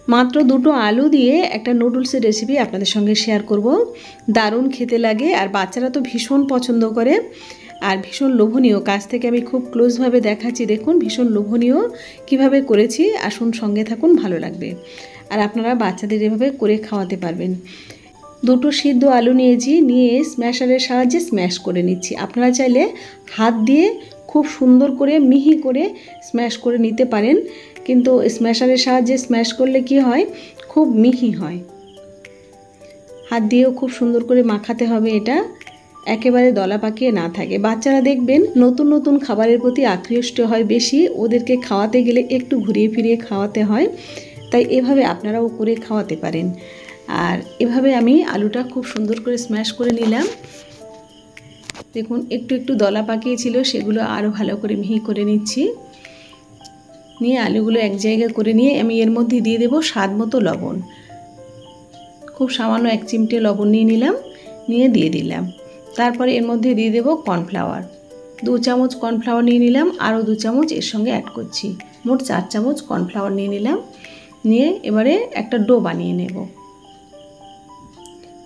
মাত্র দুটো আলু দিয়ে একটা নুডলসের রেসিপি আপনাদের সঙ্গে শেয়ার করব। দারুণ খেতে লাগে আর বাচ্চারা তো ভীষণ পছন্দ করে আর ভীষণ লোভনীয়। কাছ থেকে আমি খুব ক্লোজভাবে দেখাচ্ছি, দেখুন ভীষণ লোভনীয় কিভাবে করেছি। আসুন সঙ্গে থাকুন, ভালো লাগবে। আর আপনারা বাচ্চাদের এভাবে করে খাওয়াতে পারবেন। দুটো সিদ্ধ আলু নিয়েছি, নিয়ে স্ম্যাশারের সাহায্যে স্ম্যাশ করে নিচ্ছি। আপনারা চাইলে হাত দিয়ে খুব সুন্দর করে মিহি করে স্ম্যাশ করে নিতে পারেন, কিন্তু স্ম্যাশারের সাহায্যে স্ম্যাশ করলে কি হয়, খুব মিহি হয়। হাত দিয়েও খুব সুন্দর করে মাখাতে হবে, এটা একেবারে দলা পাকিয়ে না থাকে। বাচ্চারা দেখবেন নতুন নতুন খাবারের প্রতি আকৃষ্ট হয় বেশি, ওদেরকে খাওয়াতে গেলে একটু ঘুরিয়ে ফিরিয়ে খাওয়াতে হয়। তাই এভাবে আপনারাও করে খাওয়াতে পারেন। আর এভাবে আমি আলুটা খুব সুন্দর করে স্ম্যাশ করে নিলাম। দেখুন একটু একটু দলা পাকিয়েছিল, সেগুলো আরও ভালো করে মিহি করে নিচ্ছি। নিয়ে আলুগুলো এক জায়গায় করে নিয়ে আমি এর মধ্যে দিয়ে দেব স্বাদ মতো লবণ। খুব সামান্য 1 চিমটে লবণ নিয়ে নিলাম, নিয়ে দিয়ে দিলাম। তারপরে এর মধ্যে দিয়ে দেব কর্নফ্লাওয়ার। 2 চামচ কর্নফ্লাওয়ার নিয়ে নিলাম, আরও 2 চামচ এর সঙ্গে অ্যাড করছি। মোট 4 চামচ কর্নফ্লাওয়ার নিয়ে নিলাম। নিয়ে এবারে একটা ডো বানিয়ে নেব।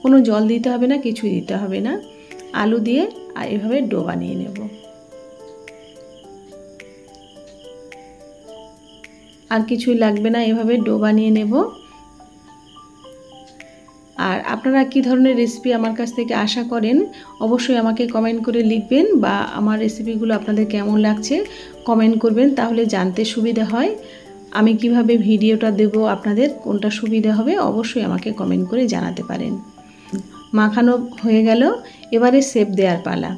কোনো জল দিতে হবে না, কিছুই দিতে হবে না। আলু দিয়ে আর এভাবে ডো বানিয়ে নেব। আর কিছুই লাগবে না, এভাবে ডো বানিয়ে নেব। আর আপনারা কী ধরনের রেসিপি আমার কাছ থেকে আশা করেন অবশ্যই আমাকে কমেন্ট করে লিখবেন, বা আমার রেসিপিগুলো আপনাদের কেমন লাগছে কমেন্ট করবেন, তাহলে জানতে সুবিধা হয়। আমি কিভাবে ভিডিওটা দেব, আপনাদের কোনটা সুবিধা হবে অবশ্যই আমাকে কমেন্ট করে জানাতে পারেন। মাখানো হয়ে গেল, এবারে শেপ দেওয়ার পালা।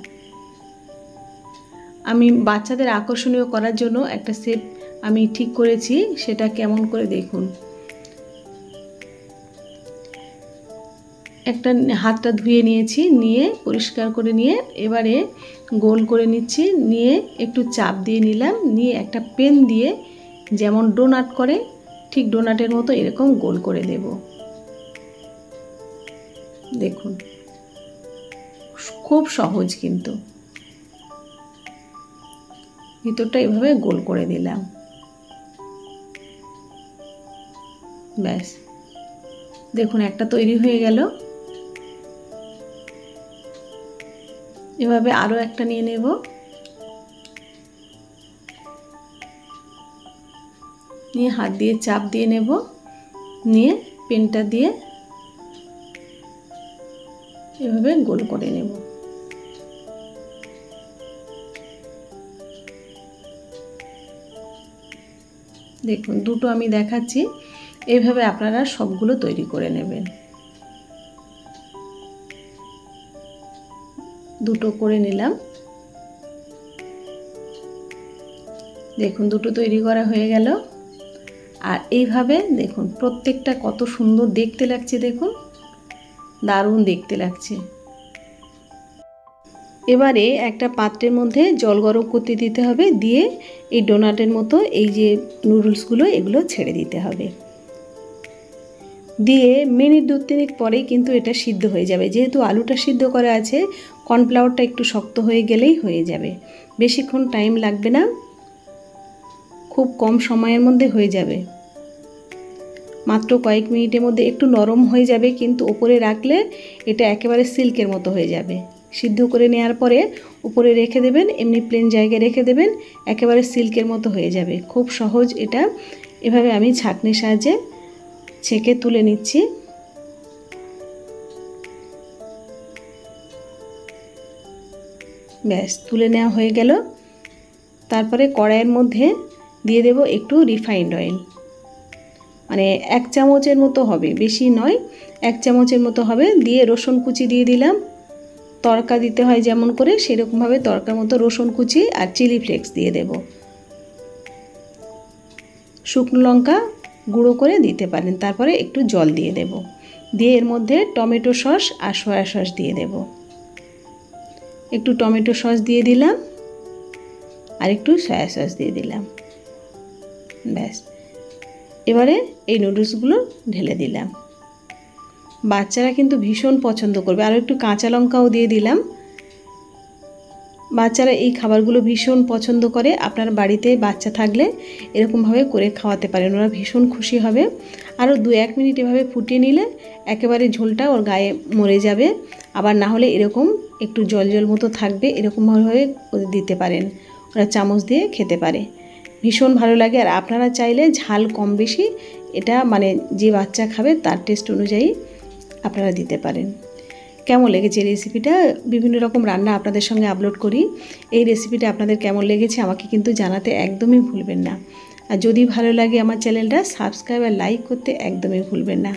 আমি বাচ্চাদের আকর্ষণীয় করার জন্য একটা শেপ আমি ঠিক করেছি, সেটা কেমন করে দেখুন। একটা হাতটা ধুয়ে নিয়েছি, নিয়ে পরিষ্কার করে নিয়ে এবারে গোল করে নিচ্ছি। নিয়ে একটু চাপ দিয়ে নিলাম, নিয়ে একটা পেন দিয়ে যেমন ডোনাট করে ঠিক ডোনাটের মতো এরকম গোল করে দেব। দেখুন খুব সহজ, কিন্তু ভিতরটা এভাবে গোল করে দিলাম। ব্যাস দেখুন একটা তৈরি হয়ে গেল। এভাবে আরও একটা নিয়ে নেব। নিয়ে হাত দিয়ে চাপ দিয়ে নেব, নিয়ে পেনটা দিয়ে এভাবে গোল করে নেব। দেখুন দুটো আমি দেখাচ্ছি, এইভাবে আপনারা সবগুলো তৈরি করে নেবেন। দুটো করে নিলাম। দেখুন দুটো তৈরি করা হয়ে গেল। আর এইভাবে দেখুন প্রত্যেকটা কত সুন্দর দেখতে লাগছে, দেখুন দারুণ দেখতে লাগছে। এবারে একটা পাত্রের মধ্যে জল গরম করতে দিতে হবে, দিয়ে এই ডোনাটের মতো এই যে নুডলসগুলো এগুলো ছেড়ে দিতে হবে। দিয়ে মিনিট 2-3 পরেই কিন্তু এটা সিদ্ধ হয়ে যাবে। যেহেতু আলুটা সিদ্ধ করা আছে, কর্নফ্লাওয়ারটা একটু শক্ত হয়ে গেলেই হয়ে যাবে। বেশিক্ষণ টাইম লাগবে না, খুব কম সময়ের মধ্যে হয়ে যাবে। মাত্র কয়েক মিনিটের মধ্যে একটু নরম হয়ে যাবে, কিন্তু ওপরে রাখলে এটা একেবারে সিল্কের মতো হয়ে যাবে। সিদ্ধ করে নেওয়ার পরে উপরে রেখে দেবেন, এমনি প্লেন জায়গায় রেখে দেবেন, একেবারে সিল্কের মতো হয়ে যাবে। খুব সহজ এটা। এভাবে আমি ছাঁকনির সাহায্যে ছেঁকে তুলে নিচ্ছি। ব্যাস তুলে নেওয়া হয়ে গেল। তারপরে কড়াইয়ের মধ্যে দিয়ে দেব একটু রিফাইন্ড অয়েল, মানে 1 চামচের মতো হবে, বেশি নয়, 1 চামচের মতো হবে। দিয়ে রসুন কুচি দিয়ে দিলাম। তড়কা দিতে হয় যেমন করে সেরকমভাবে তড়কার মতো রসুন কুচি আর চিলি ফ্লেক্স দিয়ে দেব। শুকনো লঙ্কা গুঁড়ো করে দিতে পারেন। তারপরে একটু জল দিয়ে দেব। দিয়ে এর মধ্যে টমেটো সস আর সয়া সস দিয়ে দেব। একটু টমেটো সস দিয়ে দিলাম আর একটু সয়া সস দিয়ে দিলাম। ব্যাস এবারে এই নুডলসগুলো ঢেলে দিলাম। বাচ্চারা কিন্তু ভীষণ পছন্দ করবে। আর একটু কাঁচা লঙ্কাও দিয়ে দিলাম। বাচ্চারা এই খাবারগুলো ভীষণ পছন্দ করে। আপনার বাড়িতে বাচ্চা থাকলে এরকমভাবে করে খাওয়াতে পারেন, ওরা ভীষণ খুশি হবে। আরও 2-1 মিনিট এভাবে ফুটিয়ে নিলে একেবারে ঝোলটা ওর গায়ে মরে যাবে। আবার না হলে এরকম একটু জল জল মতো থাকবে, এরকমভাবে দিতে পারেন, ওরা চামচ দিয়ে খেতে পারে, ভীষণ ভালো লাগে। আর আপনারা চাইলে ঝাল কম বেশি এটা মানে যে বাচ্চা খাবে তার টেস্ট অনুযায়ী আপনারা দিতে পারেন। কেমন লেগেছে রেসিপিটা? বিভিন্ন রকম রান্না আপনাদের সঙ্গে আপলোড করি, এই রেসিপিটা আপনাদের কেমন লেগেছে আমাকে কিন্তু জানাতে একদমই ভুলবেন না। আর যদি ভালো লাগে আমার চ্যানেলটা সাবস্ক্রাইব আর লাইক করতে একদমই ভুলবেন না।